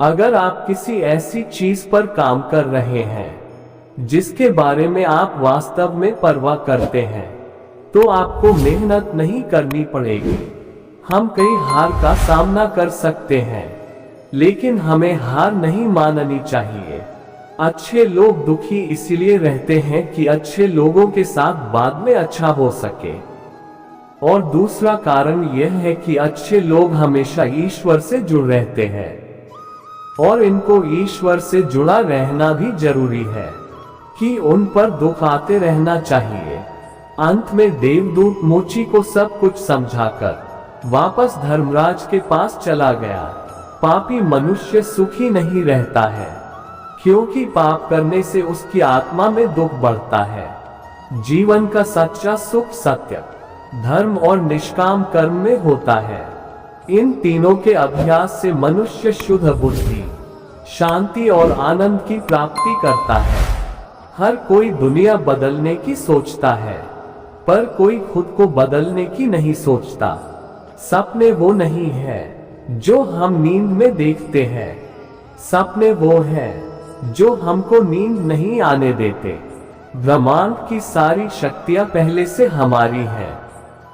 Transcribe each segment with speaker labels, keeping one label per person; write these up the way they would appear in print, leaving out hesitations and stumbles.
Speaker 1: अगर आप किसी ऐसी चीज पर काम कर रहे हैं जिसके बारे में आप वास्तव में परवाह करते हैं, तो आपको मेहनत नहीं करनी पड़ेगी। हम कई हार का सामना कर सकते हैं, लेकिन हमें हार नहीं माननी चाहिए। अच्छे लोग दुखी इसलिए रहते हैं कि अच्छे लोगों के साथ बाद में अच्छा हो सके। और दूसरा कारण यह है कि अच्छे लोग हमेशा ईश्वर से जुड़ रहते हैं, और इनको ईश्वर से जुड़ा रहना भी जरूरी है कि उन पर दुख आते रहना चाहिए। अंत में देवदूत मोची को सब कुछ समझाकर वापस धर्मराज के पास चला गया। पापी मनुष्य सुखी नहीं रहता है, क्योंकि पाप करने से उसकी आत्मा में दुख बढ़ता है। जीवन का सच्चा सुख सत्य, धर्म और निष्काम कर्म में होता है। इन तीनों के अभ्यास से मनुष्य शुद्ध बुद्धि, शांति और आनंद की प्राप्ति करता है। हर कोई दुनिया बदलने की सोचता है, पर कोई खुद को बदलने की नहीं सोचता। सपने वो नहीं है जो हम नींद में देखते हैं, सपने वो हैं जो हमको नींद नहीं आने देते। ब्रह्मांड की सारी शक्तियां पहले से हमारी हैं।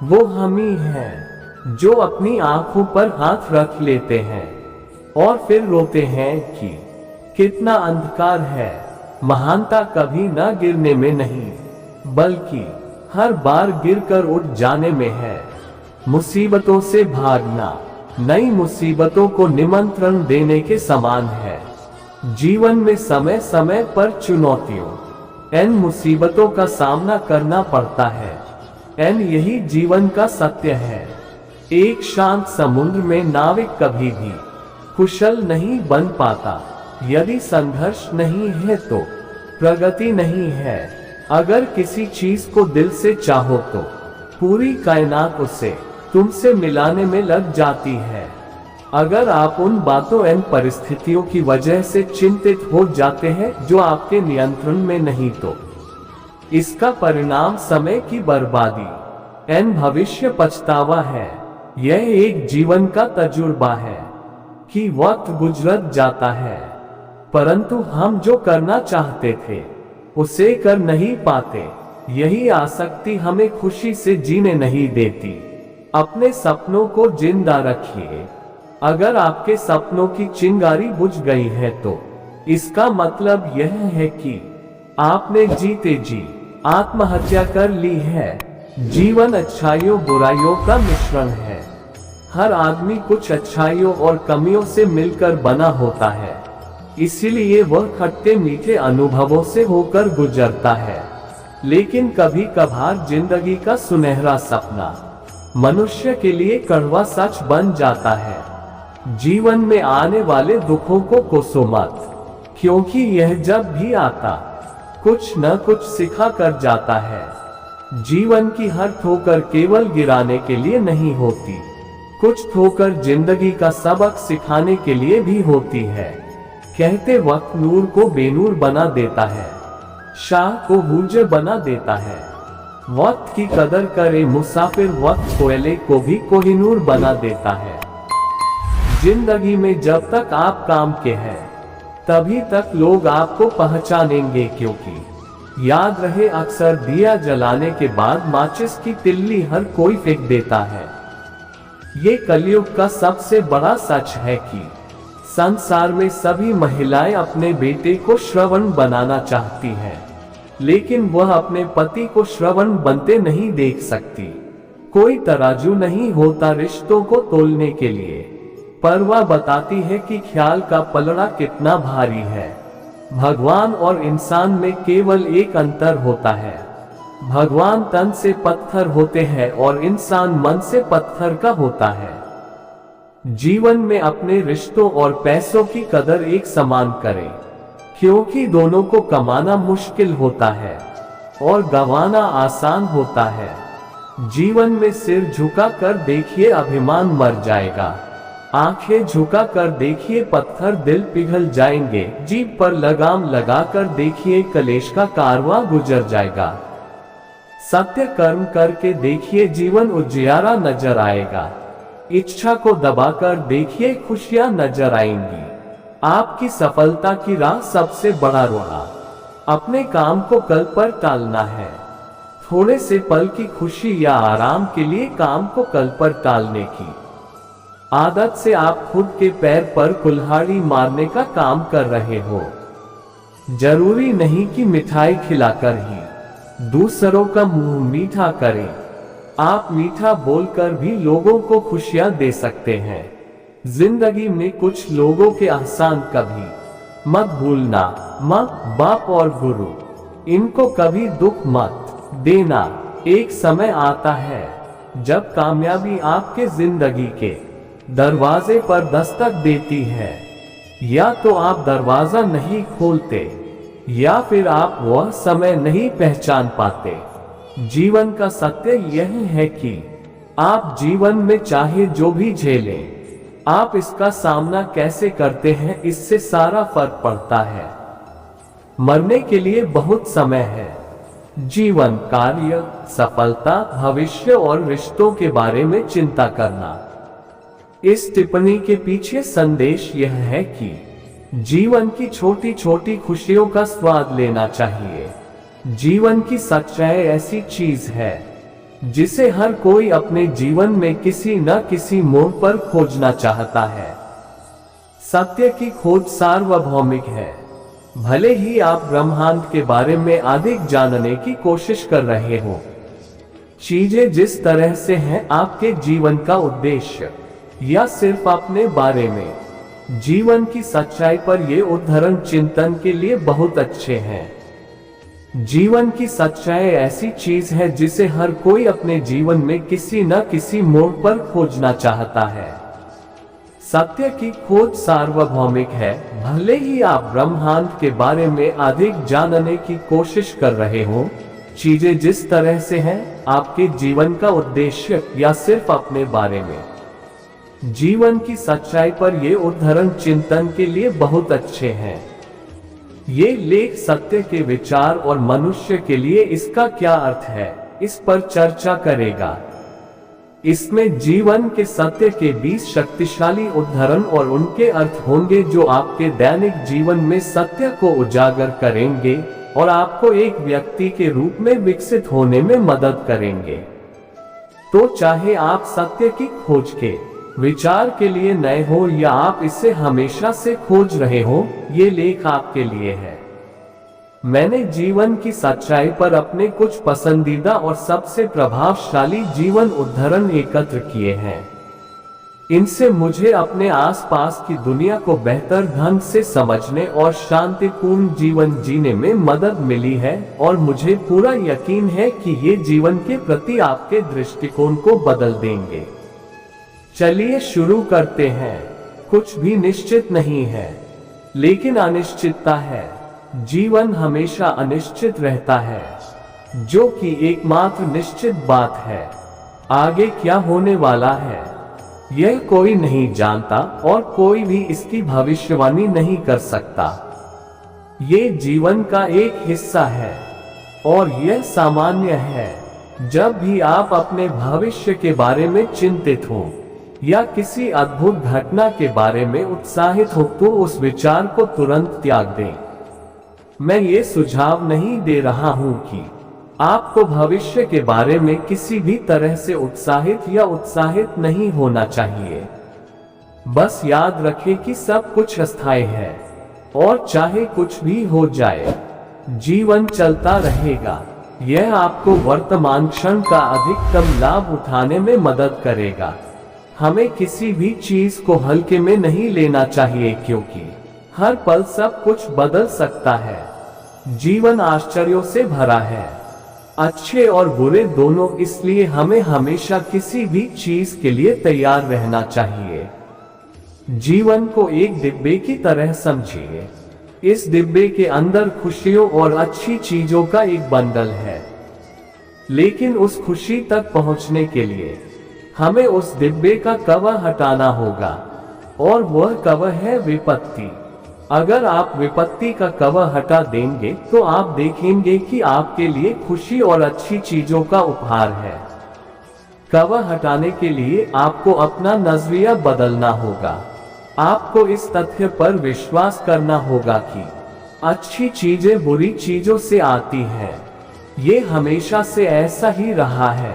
Speaker 1: वो हम ही हैं जो अपनी आंखों पर हाथ रख लेते हैं और फिर रोते हैं कि कितना अंधकार है। महानता कभी न गिरने में नहीं, बल्कि हर बार गिरकर उठ जाने में है। मुसीबतों से भागना नई मुसीबतों को निमंत्रण देने के समान है। जीवन में समय समय पर चुनौतियों मुसीबतों का सामना करना पड़ता है। यही जीवन का सत्य है। एक शांत समुद्र में नाविक कभी भी कुशल नहीं बन पाता। यदि संघर्ष नहीं है तो प्रगति नहीं है। अगर किसी चीज को दिल से चाहो तो पूरी कायनात उसे तुमसे मिलाने में लग जाती है। अगर आप उन बातों परिस्थितियों की वजह से चिंतित हो जाते हैं जो आपके नियंत्रण में नहीं, तो इसका परिणाम समय की बर्बादी भविष्य पछतावा है। यह एक जीवन का तजुर्बा है कि वक्त गुजरत जाता है, परंतु हम जो करना चाहते थे उसे कर नहीं पाते। यही आसक्ति हमें खुशी से जीने नहीं देती। अपने सपनों को जिंदा रखिए। अगर आपके सपनों की चिंगारी बुझ गई है तो इसका मतलब यह है कि आपने जीते जी आत्महत्या कर ली है। जीवन अच्छाइयों बुराइयों का मिश्रण है। हर आदमी कुछ अच्छाइयों और कमियों से मिलकर बना होता है, इसीलिए वह खट्टे मीठे अनुभवों से होकर गुजरता है। लेकिन कभी कभार जिंदगी का सुनहरा सपना मनुष्य के लिए कड़वा सच बन जाता है। जीवन में आने वाले दुखों को कोसो मत, क्योंकि यह जब भी आता कुछ न कुछ सिखा कर जाता है। जीवन की हर ठोकर केवल गिराने के लिए नहीं होती, कुछ ठोकर जिंदगी का सबक सिखाने के लिए भी होती है। कहते वक्त नूर को बेनूर बना देता है, शाह को बूझे बना देता है। वक्त की कदर करे मुसाफिर, वक्त कोयले को भी कोहिनूर बना देता है। जिंदगी में जब तक आप काम के हैं तभी तक लोग आपको पहचानेंगे, क्योंकि याद रहे अक्सर दिया जलाने के बाद माचिस की तिल्ली हर कोई फेंक देता है। ये कलयुग का सबसे बड़ा सच है कि संसार में सभी महिलाएं अपने बेटे को श्रवण बनाना चाहती हैं, लेकिन वह अपने पति को श्रवण बनते नहीं देख सकती। कोई तराजू नहीं होता रिश्तों को तोलने के लिए, पर वह बताती है कि ख्याल का पलड़ा कितना भारी है। भगवान और इंसान में केवल एक अंतर होता है, भगवान तन से पत्थर होते हैं और इंसान मन से पत्थर का होता है। जीवन में अपने रिश्तों और पैसों की कदर एक समान करें, क्योंकि दोनों को कमाना मुश्किल होता है और गंवाना आसान होता है। जीवन में सिर झुका कर देखिए अभिमान मर जाएगा, आंखें झुका कर देखिए पत्थर दिल पिघल जाएंगे, जीभ पर लगाम लगा कर देखिए कलेश का कारवां गुजर जाएगा। सत्य कर्म करके देखिए जीवन उजियारा नजर आएगा, इच्छा को दबाकर देखिए खुशियां नजर आएंगी। आपकी सफलता की राह सबसे बड़ा रोड़ा अपने काम को कल पर टालना है। थोड़े से पल की खुशी या आराम के लिए काम को कल पर टालने की आदत से आप खुद के पैर पर कुल्हाड़ी मारने का काम कर रहे हो। जरूरी नहीं कि मिठाई खिलाकर ही दूसरों का मुंह मीठा करें। आप मीठा बोलकर भी लोगों को खुशियां दे सकते हैं। जिंदगी में कुछ लोगों के एहसान कभी मत भूलना। माँ बाप और गुरु, इनको कभी दुख मत देना। एक समय आता है जब कामयाबी आपके जिंदगी के दरवाजे पर दस्तक देती है। या तो आप दरवाजा नहीं खोलते या फिर आप वह समय नहीं पहचान पाते। जीवन का सत्य यह है कि आप जीवन में चाहे जो भी झेलें, आप इसका सामना कैसे करते हैं इससे सारा फर्क पड़ता है। मरने के लिए बहुत समय है। जीवन, कार्य, सफलता, भविष्य और रिश्तों के बारे में चिंता करना। इस टिप्पणी के पीछे संदेश यह है कि जीवन की छोटी छोटी खुशियों का स्वाद लेना चाहिए। जीवन की सच्चाई ऐसी चीज है जिसे हर कोई अपने जीवन में किसी न किसी मोड़ पर खोजना चाहता है। सत्य की खोज सार्वभौमिक है। भले ही आप ब्रह्मांड के बारे में अधिक जानने की कोशिश कर रहे हो, चीजें जिस तरह से हैं आपके जीवन का उद्देश्य या सिर्फ अपने बारे में जीवन की सच्चाई पर ये उदाहरण चिंतन के लिए बहुत अच्छे हैं। जीवन की सच्चाई ऐसी चीज है जिसे हर कोई अपने जीवन में किसी न किसी मोड़ पर खोजना चाहता है। सत्य की खोज सार्वभौमिक है। भले ही आप ब्रह्मांड के बारे में अधिक जानने की कोशिश कर रहे हो, चीजें जिस तरह से हैं आपके जीवन का उद्देश्य या सिर्फ अपने बारे में जीवन की सच्चाई पर ये उदाहरण चिंतन के लिए बहुत अच्छे हैं। ये लेख सत्य के विचार और मनुष्य के लिए इसका क्या अर्थ है इस पर चर्चा करेगा। इसमें जीवन के सत्य के 20 शक्तिशाली उदाहरण और उनके अर्थ होंगे जो आपके दैनिक जीवन में सत्य को उजागर करेंगे और आपको एक व्यक्ति के रूप में विकसित होने में मदद करेंगे। तो चाहे आप सत्य की खोज के विचार के लिए नए हो या आप इसे हमेशा से खोज रहे हो, ये लेख आपके लिए है। मैंने जीवन की सच्चाई पर अपने कुछ पसंदीदा और सबसे प्रभावशाली जीवन उदाहरण एकत्र किए हैं। इनसे मुझे अपने आसपास की दुनिया को बेहतर ढंग से समझने और शांतिपूर्ण जीवन जीने में मदद मिली है और मुझे पूरा यकीन है कि ये जीवन के प्रति आपके दृष्टिकोण को बदल देंगे। चलिए शुरू करते हैं। कुछ भी निश्चित नहीं है, लेकिन अनिश्चितता है। जीवन हमेशा अनिश्चित रहता है, जो कि एकमात्र निश्चित बात है। आगे क्या होने वाला है यह कोई नहीं जानता और कोई भी इसकी भविष्यवाणी नहीं कर सकता। ये जीवन का एक हिस्सा है और यह सामान्य है। जब भी आप अपने भविष्य के बारे में चिंतित हो या किसी अद्भुत घटना के बारे में उत्साहित हो तो उस विचार को तुरंत त्याग दें। मैं ये सुझाव नहीं दे रहा हूं कि आपको भविष्य के बारे में किसी भी तरह से उत्साहित या उत्साहित नहीं होना चाहिए। बस याद रखें कि सब कुछ अस्थायी है और चाहे कुछ भी हो जाए, जीवन चलता रहेगा। यह आपको वर्तमान क्षण का अधिकतम लाभ उठाने में मदद करेगा। हमें किसी भी चीज को हल्के में नहीं लेना चाहिए क्योंकि हर पल सब कुछ बदल सकता है। जीवन आश्चर्यों से भरा है, अच्छे और बुरे दोनों, इसलिए हमें हमेशा किसी भी चीज के लिए तैयार रहना चाहिए। जीवन को एक डिब्बे की तरह समझिए। इस डिब्बे के अंदर खुशियों और अच्छी चीजों का एक बंडल है, लेकिन उस खुशी तक पहुंचने के लिए हमें उस डिब्बे का कवर हटाना होगा और वह कवर है विपत्ति। अगर आप विपत्ति का कवर हटा देंगे तो आप देखेंगे कि आपके लिए खुशी और अच्छी चीजों का उपहार है। कवर हटाने के लिए आपको अपना नजरिया बदलना होगा। आपको इस तथ्य पर विश्वास करना होगा कि अच्छी चीजें बुरी चीजों से आती हैं। ये हमेशा से ऐसा ही रहा है।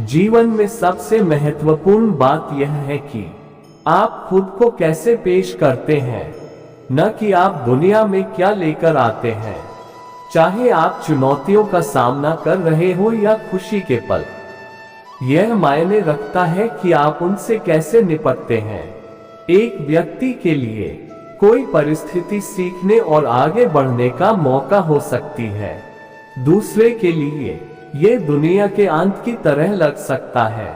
Speaker 1: जीवन में सबसे महत्वपूर्ण बात यह है कि आप खुद को कैसे पेश करते हैं, न कि आप दुनिया में क्या लेकर आते हैं। चाहे आप चुनौतियों का सामना कर रहे हो या खुशी के पल, यह मायने रखता है कि आप उनसे कैसे निपटते हैं। एक व्यक्ति के लिए कोई परिस्थिति सीखने और आगे बढ़ने का मौका हो सकती है, दूसरे के लिए ये दुनिया के अंत की तरह लग सकता है।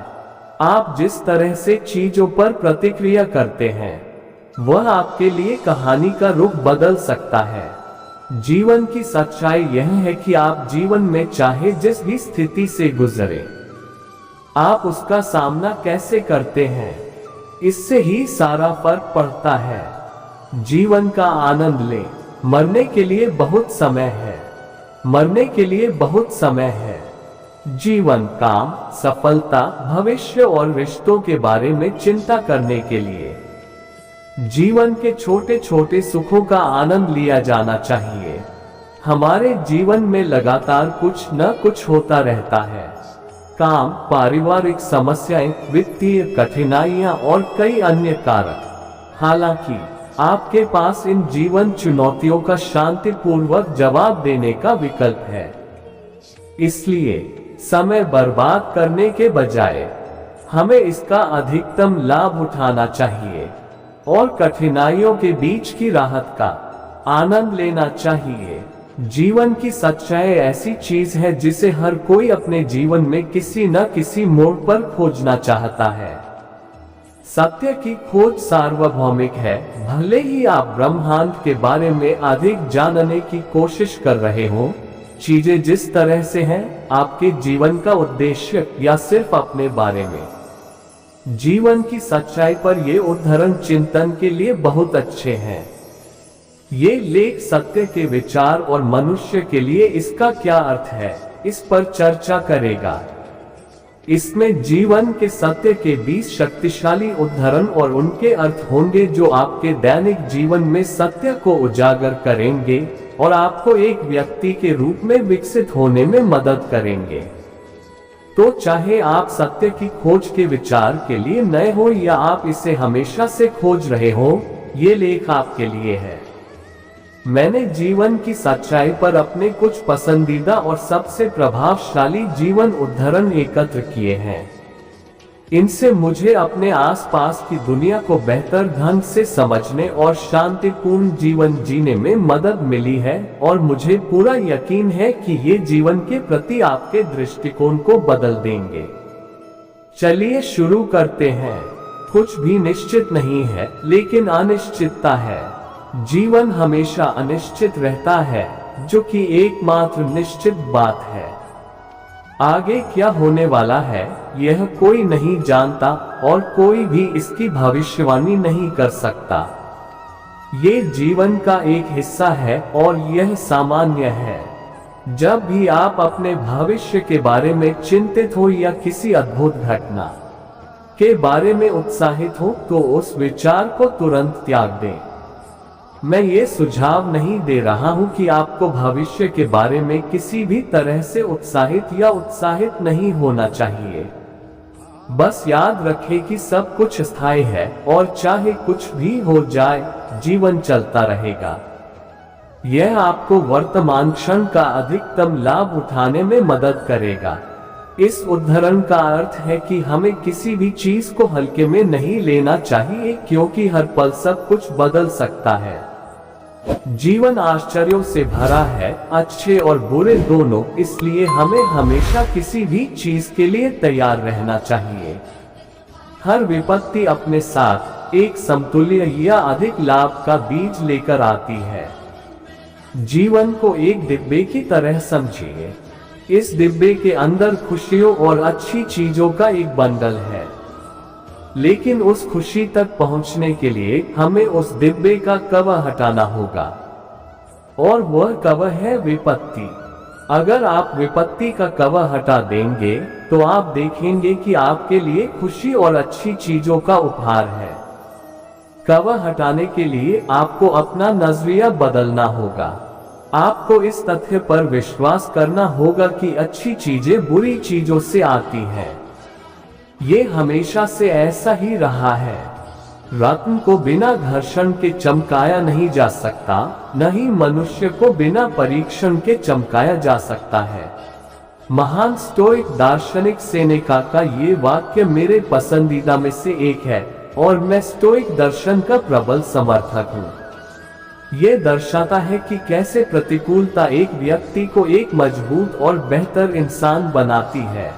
Speaker 1: आप जिस तरह से चीजों पर प्रतिक्रिया करते हैं, वह आपके लिए कहानी का रुख बदल सकता है। जीवन की सच्चाई यह है कि आप जीवन में चाहे जिस भी स्थिति से गुजरे, आप उसका सामना कैसे करते हैं, इससे ही सारा फर्क पड़ता है। जीवन का आनंद लें। मरने के लिए बहुत समय है। मरने के लिए बहुत समय है। जीवन, काम, सफलता, भविष्य और रिश्तों के बारे में चिंता करने के लिए जीवन के छोटे छोटे सुखों का आनंद लिया जाना चाहिए। हमारे जीवन में लगातार कुछ न कुछ होता रहता है। काम, पारिवारिक समस्याएं, वित्तीय कठिनाइयां और कई अन्य कारक। हालांकि आपके पास इन जीवन चुनौतियों का शांतिपूर्वक जवाब देने का विकल्प है। इसलिए समय बर्बाद करने के बजाय हमें इसका अधिकतम लाभ उठाना चाहिए और कठिनाइयों के बीच की राहत का आनंद लेना चाहिए। जीवन की सच्चाई ऐसी चीज है जिसे हर कोई अपने जीवन में किसी न किसी मोड़ पर खोजना चाहता है। सत्य की खोज सार्वभौमिक है। भले ही आप ब्रह्मांड के बारे में अधिक जानने की कोशिश कर रहे हो, चीजें जिस तरह से हैं, आपके जीवन का उद्देश्य या सिर्फ अपने बारे में जीवन की सच्चाई पर ये उद्धरण चिंतन के लिए बहुत अच्छे हैं। ये लेख सत्य के विचार और मनुष्य के लिए इसका क्या अर्थ है, इस पर चर्चा करेगा। इसमें जीवन के सत्य के 20 शक्तिशाली उद्धरण और उनके अर्थ होंगे जो आपके दैनिक जीवन में सत्य को उजागर करेंगे और आपको एक व्यक्ति के रूप में विकसित होने में मदद करेंगे। तो चाहे आप सत्य की खोज के विचार के लिए नए हो या आप इसे हमेशा से खोज रहे हो, ये लेख आपके लिए है। मैंने जीवन की सच्चाई पर अपने कुछ पसंदीदा और सबसे प्रभावशाली जीवन उद्धरण एकत्र किए हैं। इनसे मुझे अपने आसपास की दुनिया को बेहतर ढंग से समझने और शांतिपूर्ण जीवन जीने में मदद मिली है और मुझे पूरा यकीन है कि ये जीवन के प्रति आपके दृष्टिकोण को बदल देंगे। चलिए शुरू करते हैं। कुछ भी निश्चित नहीं है, लेकिन अनिश्चितता है। जीवन हमेशा अनिश्चित रहता है, जो कि एकमात्र निश्चित बात है। आगे क्या होने वाला है, यह कोई नहीं जानता और कोई भी इसकी भविष्यवाणी नहीं कर सकता। ये जीवन का एक हिस्सा है और यह सामान्य है। जब भी आप अपने भविष्य के बारे में चिंतित हो या किसी अद्भुत घटना के बारे में उत्साहित हो, तो उस विचार को तुरंत त्याग दें। मैं ये सुझाव नहीं दे रहा हूं कि आपको भविष्य के बारे में किसी भी तरह से उत्साहित या उत्साहित नहीं होना चाहिए। बस याद रखें कि सब कुछ स्थायी है और चाहे कुछ भी हो जाए, जीवन चलता रहेगा। यह आपको वर्तमान क्षण का अधिकतम लाभ उठाने में मदद करेगा। इस उद्धरण का अर्थ है कि हमें किसी भी चीज को हल्के में नहीं लेना चाहिए, क्योंकि हर पल सब कुछ बदल सकता है। जीवन आश्चर्यों से भरा है, अच्छे और बुरे दोनों, इसलिए हमें हमेशा किसी भी चीज के लिए तैयार रहना चाहिए। हर विपत्ति अपने साथ एक समतुल्य या अधिक लाभ का बीज लेकर आती है। जीवन को एक डिब्बे की तरह समझिए। इस डिब्बे के अंदर खुशियों और अच्छी चीजों का एक बंडल है, लेकिन उस खुशी तक पहुंचने के लिए हमें उस डिब्बे का कवर हटाना होगा, और वह कवर है विपत्ति। अगर आप विपत्ति का कवर हटा देंगे, तो आप देखेंगे कि आपके लिए खुशी और अच्छी चीजों का उपहार है। कवर हटाने के लिए आपको अपना नजरिया बदलना होगा। आपको इस तथ्य पर विश्वास करना होगा कि अच्छी चीजें बुरी चीजों से आती हैं। ये हमेशा से ऐसा ही रहा है। रत्न को बिना घर्षण के चमकाया नहीं जा सकता, न ही मनुष्य को बिना परीक्षण के चमकाया जा सकता है। महान स्टोइक दार्शनिक सेनेका का ये वाक्य मेरे पसंदीदा में से एक है और मैं स्टोइक दर्शन का प्रबल समर्थक हूँ। ये दर्शाता है कि कैसे प्रतिकूलता एक व्यक्ति को एक मजबूत और बेहतर इंसान बनाती है।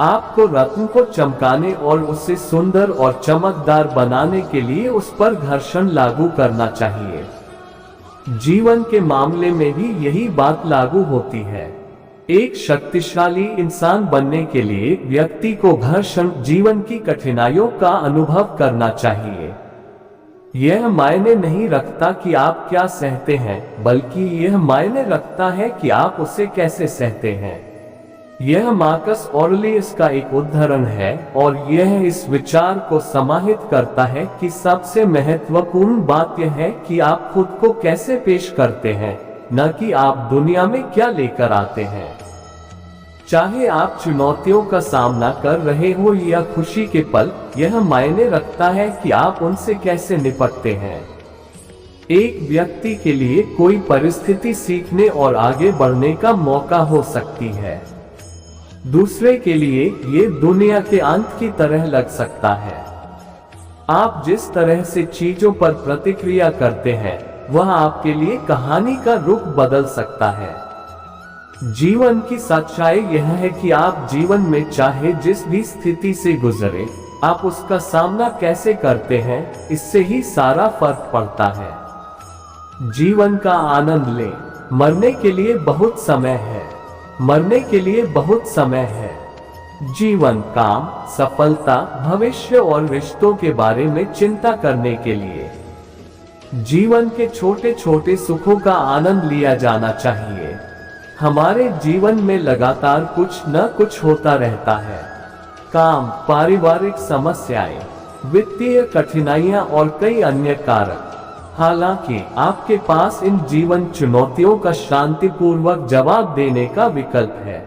Speaker 1: आपको रत्न को चमकाने और उसे सुंदर और चमकदार बनाने के लिए उस पर घर्षण लागू करना चाहिए। जीवन के मामले में भी यही बात लागू होती है। एक शक्तिशाली इंसान बनने के लिए व्यक्ति को घर्षण, जीवन की कठिनाइयों का अनुभव करना चाहिए। यह मायने नहीं रखता कि आप क्या सहते हैं, बल्कि यह मायने रखता है कि आप उसे कैसे सहते हैं। यह मार्कस ऑरेलियस का एक उदाहरण है और यह इस विचार को समाहित करता है कि सबसे महत्वपूर्ण बात यह है कि आप खुद को कैसे पेश करते हैं, न कि आप दुनिया में क्या लेकर आते हैं। चाहे आप चुनौतियों का सामना कर रहे हो या खुशी के पल, यह मायने रखता है कि आप उनसे कैसे निपटते हैं। एक व्यक्ति के लिए कोई परिस्थिति सीखने और आगे बढ़ने का मौका हो सकती है। दूसरे के लिए ये दुनिया के अंत की तरह लग सकता है। आप जिस तरह से चीजों पर प्रतिक्रिया करते हैं, वह आपके लिए कहानी का रुख बदल सकता है। जीवन की सच्चाई यह है कि आप जीवन में चाहे जिस भी स्थिति से गुजरे, आप उसका सामना कैसे करते हैं, इससे ही सारा फर्क पड़ता है। जीवन का आनंद लें। मरने के लिए बहुत समय है। मरने के लिए बहुत समय है। जीवन, काम, सफलता, भविष्य और रिश्तों के बारे में चिंता करने के लिए। जीवन के छोटे छोटे सुखों का आनंद लिया जाना चाहिए। हमारे जीवन में लगातार कुछ न कुछ होता रहता है। काम, पारिवारिक समस्याएं, वित्तीय कठिनाइयां और कई अन्य कारक। हालांकि आपके पास इन जीवन चुनौतियों का शांतिपूर्वक जवाब देने का विकल्प है।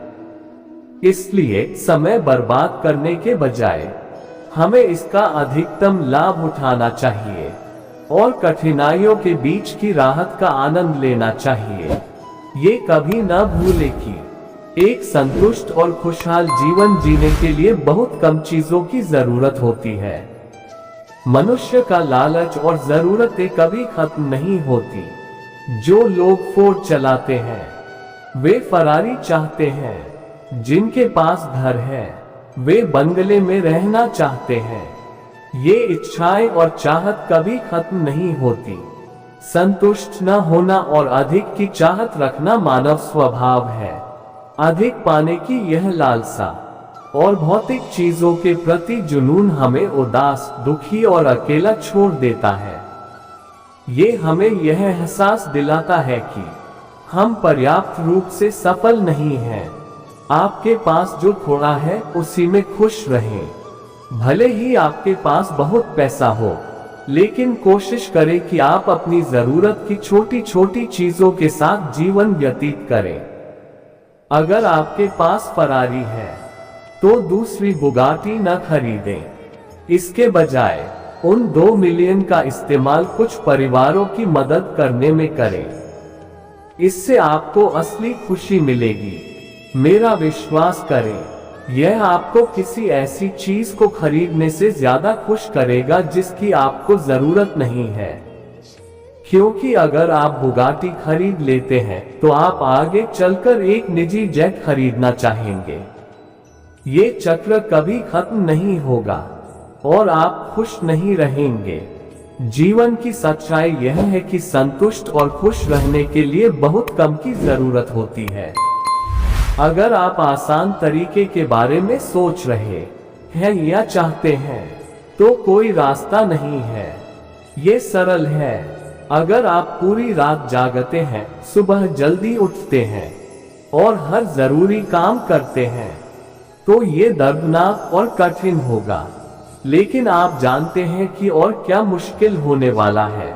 Speaker 1: इसलिए समय बर्बाद करने के बजाय हमें इसका अधिकतम लाभ उठाना चाहिए और कठिनाइयों के बीच की राहत का आनंद लेना चाहिए। ये कभी न भूलें कि एक संतुष्ट और खुशहाल जीवन जीने के लिए बहुत कम चीजों की जरूरत होती है। मनुष्य का लालच और जरूरतें कभी खत्म नहीं होती। जो लोग फोर्ड चलाते हैं, वे फरारी चाहते हैं। जिनके पास घर है, वे बंगले में रहना चाहते हैं। ये इच्छाएं और चाहत कभी खत्म नहीं होती। संतुष्ट न होना और अधिक की चाहत रखना मानव स्वभाव है। अधिक पाने की यह लालसा और भौतिक चीजों के प्रति जुनून हमें उदास, दुखी और अकेला छोड़ देता है। ये हमें यह एहसास दिलाता है कि हम पर्याप्त रूप से सफल नहीं हैं। आपके पास जो थोड़ा है उसी में खुश रहें। भले ही आपके पास बहुत पैसा हो, लेकिन कोशिश करें कि आप अपनी जरूरत की छोटी छोटी चीजों के साथ जीवन व्यतीत करें। अगर आपके पास फरारी है तो दूसरी बुगाटी न खरीदें। इसके बजाय उन 2 मिलियन का इस्तेमाल कुछ परिवारों की मदद करने में करें। इससे आपको असली खुशी मिलेगी। मेरा विश्वास करें, यह आपको किसी ऐसी चीज को खरीदने से ज्यादा खुश करेगा जिसकी आपको जरूरत नहीं है। क्योंकि अगर आप बुगाटी खरीद लेते हैं तो आप आगे चलकर एक निजी जेट खरीदना चाहेंगे। ये चक्र कभी खत्म नहीं होगा और आप खुश नहीं रहेंगे। जीवन की सच्चाई यह है कि संतुष्ट और खुश रहने के लिए बहुत कम की जरूरत होती है। अगर आप आसान तरीके के बारे में सोच रहे हैं या चाहते हैं, तो कोई रास्ता नहीं है। ये सरल है। अगर आप पूरी रात जागते हैं, सुबह जल्दी उठते हैं और हर जरूरी काम करते हैं, तो ये दर्दनाक और कठिन होगा। लेकिन आप जानते हैं कि और क्या मुश्किल होने वाला है।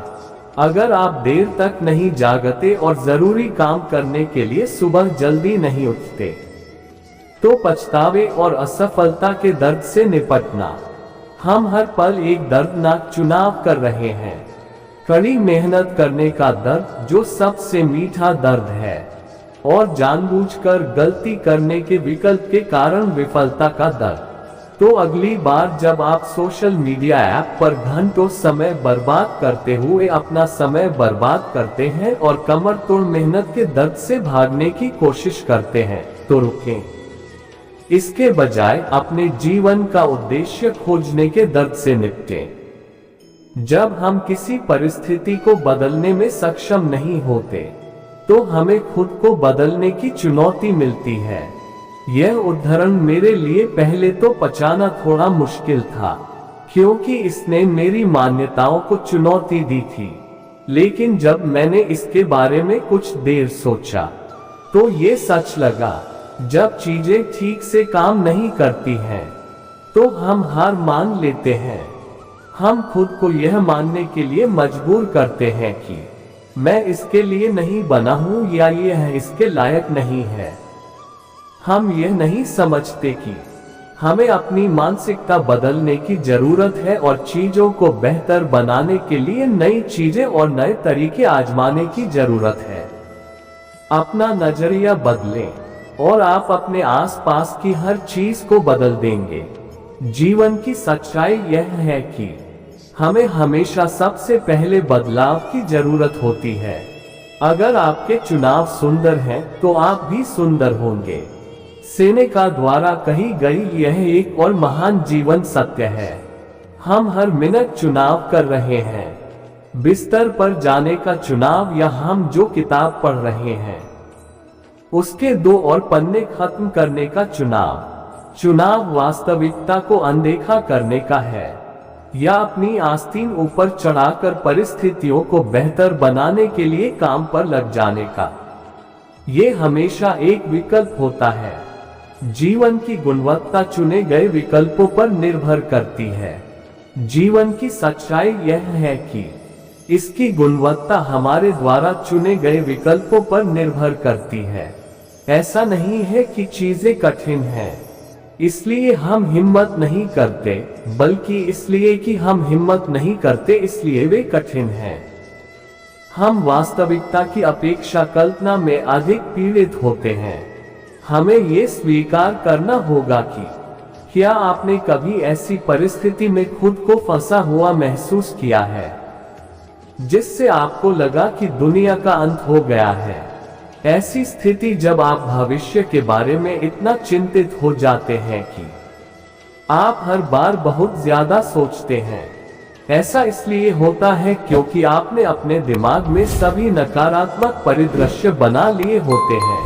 Speaker 1: अगर आप देर तक नहीं जागते और जरूरी काम करने के लिए सुबह जल्दी नहीं उठते, तो पछतावे और असफलता के दर्द से निपटना। हम हर पल एक दर्दनाक चुनाव कर रहे हैं। कड़ी मेहनत करने का दर्द जो सबसे मीठा दर्द है, और जानबूझकर गलती करने के विकल्प के कारण विफलता का दर्द। तो अगली बार जब आप सोशल मीडिया ऐप पर घंटों समय बर्बाद करते हुए अपना समय बर्बाद करते हैं और कमर तोड़ मेहनत के दर्द से भागने की कोशिश करते हैं, तो रुकें। इसके बजाय अपने जीवन का उद्देश्य खोजने के दर्द से निपटें। जब हम किसी परिस्थिति को बदलने में सक्षम नहीं होते, तो हमें खुद को बदलने की चुनौती मिलती है। यह उदाहरण मेरे लिए पहले तो पचाना थोड़ा मुश्किल था, क्योंकि इसने मेरी मान्यताओं को चुनौती दी थी। लेकिन जब मैंने इसके बारे में कुछ देर सोचा, तो ये सच लगा। जब चीजें ठीक से काम नहीं करती हैं, तो हम हार मान लेते हैं। हम खुद को यह मानने के लिए मजबूर करते हैं कि मैं इसके लिए नहीं बना हूं या यह इसके लायक नहीं है। हम यह नहीं समझते कि हमें अपनी मानसिकता बदलने की जरूरत है और चीजों को बेहतर बनाने के लिए नई चीजें और नए तरीके आजमाने की जरूरत है। अपना नजरिया बदलें और आप अपने आसपास की हर चीज को बदल देंगे। जीवन की सच्चाई यह है कि हमें हमेशा सबसे पहले बदलाव की जरूरत होती है। अगर आपके चुनाव सुंदर हैं, तो आप भी सुंदर होंगे। सेनेका द्वारा कही गई यह एक और महान जीवन सत्य है। हम हर मिनट चुनाव कर रहे हैं, बिस्तर पर जाने का चुनाव या हम जो किताब पढ़ रहे हैं उसके 2 और पन्ने खत्म करने का चुनाव। चुनाव वास्तविकता को अनदेखा करने का है, या अपनी आस्तीन ऊपर चढ़ाकर परिस्थितियों को बेहतर बनाने के लिए काम पर लग जाने का। ये हमेशा एक विकल्प होता है। जीवन की गुणवत्ता चुने गए विकल्पों पर निर्भर करती है। जीवन की सच्चाई यह है कि इसकी गुणवत्ता हमारे द्वारा चुने गए विकल्पों पर निर्भर करती है। ऐसा नहीं है कि चीजें कठिन हैं, इसलिए हम हिम्मत नहीं करते, बल्कि इसलिए कि हम हिम्मत नहीं करते इसलिए वे कठिन हैं। हम वास्तविकता की अपेक्षा कल्पना में अधिक पीड़ित होते हैं। हमें ये स्वीकार करना होगा कि क्या आपने कभी ऐसी परिस्थिति में खुद को फंसा हुआ महसूस किया है, जिससे आपको लगा कि दुनिया का अंत हो गया है। ऐसी स्थिति जब आप भविष्य के बारे में इतना चिंतित हो जाते हैं कि आप हर बार बहुत ज्यादा सोचते हैं। ऐसा इसलिए होता है क्योंकि आपने अपने दिमाग में सभी नकारात्मक परिदृश्य बना लिए होते हैं।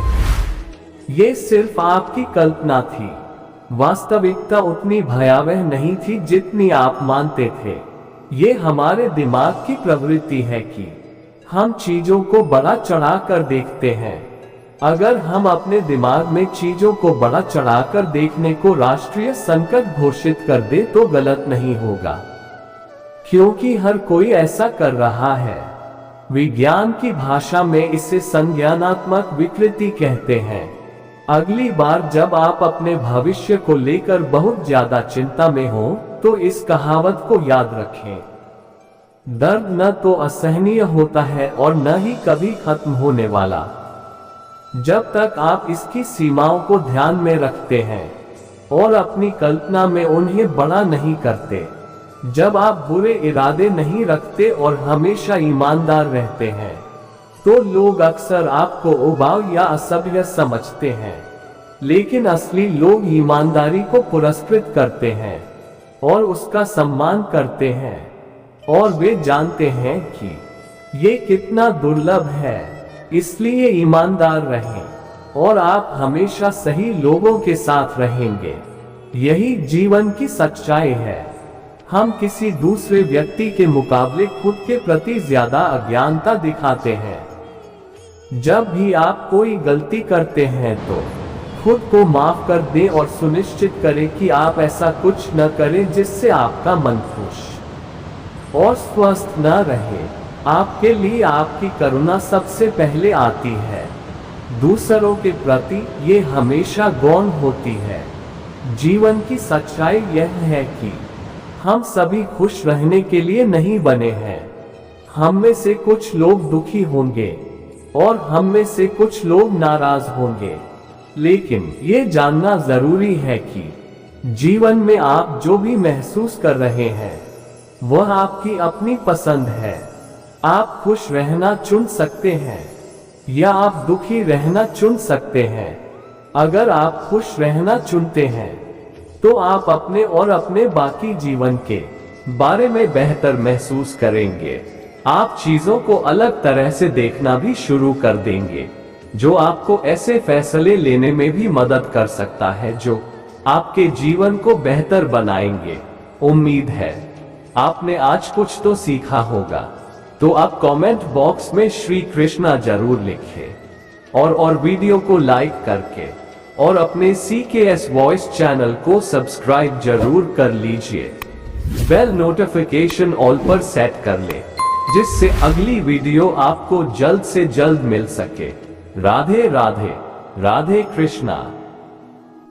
Speaker 1: ये सिर्फ आपकी कल्पना थी। वास्तविकता उतनी भयावह नहीं थी जितनी आप मानते थे। ये हमारे दिमाग की प्रवृत्ति है कि हम चीजों को बड़ा चढ़ाकर देखते हैं। अगर हम अपने दिमाग में चीजों को बड़ा चढ़ाकर देखने को राष्ट्रीय संकट घोषित कर दे तो गलत नहीं होगा, क्योंकि हर कोई ऐसा कर रहा है। विज्ञान की भाषा में इसे संज्ञानात्मक विकृति कहते हैं। अगली बार जब आप अपने भविष्य को लेकर बहुत ज्यादा चिंता में हो, तो इस कहावत को याद रखें। दर्द न तो असहनीय होता है और न ही कभी खत्म होने वाला, जब तक आप इसकी सीमाओं को ध्यान में रखते हैं और अपनी कल्पना में उन्हें बड़ा नहीं करते। जब आप बुरे इरादे नहीं रखते और हमेशा ईमानदार रहते हैं, तो लोग अक्सर आपको उबाऊ या असभ्य समझते हैं। लेकिन असली लोग ईमानदारी को पुरस्कृत करते हैं और उसका सम्मान करते हैं, और वे जानते हैं कि ये कितना दुर्लभ है। इसलिए ईमानदार रहें और आप हमेशा सही लोगों के साथ रहेंगे। यही जीवन की सच्चाई है। हम किसी दूसरे व्यक्ति के मुकाबले खुद के प्रति ज्यादा अज्ञानता दिखाते हैं। जब भी आप कोई गलती करते हैं, तो खुद को माफ कर दें और सुनिश्चित करें कि आप ऐसा कुछ न करें जिससे आपका मन खुश और स्वस्थ न रहे। आपके लिए आपकी करुणा सबसे पहले आती है। दूसरों के प्रति ये हमेशा गौण होती है। जीवन की सच्चाई यह है कि हम सभी खुश रहने के लिए नहीं बने हैं। हम में से कुछ लोग दुखी होंगे और हम में से कुछ लोग नाराज होंगे, लेकिन ये जानना जरूरी है कि जीवन में आप जो भी महसूस कर रहे हैं वह आपकी अपनी पसंद है। आप खुश रहना चुन सकते हैं या आप दुखी रहना चुन सकते हैं। अगर आप खुश रहना चुनते हैं तो आप अपने और अपने बाकी जीवन के बारे में बेहतर महसूस करेंगे। आप चीजों को अलग तरह से देखना भी शुरू कर देंगे, जो आपको ऐसे फैसले लेने में भी मदद कर सकता है जो आपके जीवन को बेहतर बनाएंगे। उम्मीद है आपने आज कुछ तो सीखा होगा। तो आप कमेंट बॉक्स में श्री कृष्णा जरूर लिखें और वीडियो को लाइक करके और अपने CKS वॉइस चैनल को सब्सक्राइब जरूर कर लीजिए। बेल नोटिफिकेशन ऑल पर सेट कर ले, जिससे अगली वीडियो आपको जल्द से जल्द मिल सके। राधे राधे, राधे कृष्णा।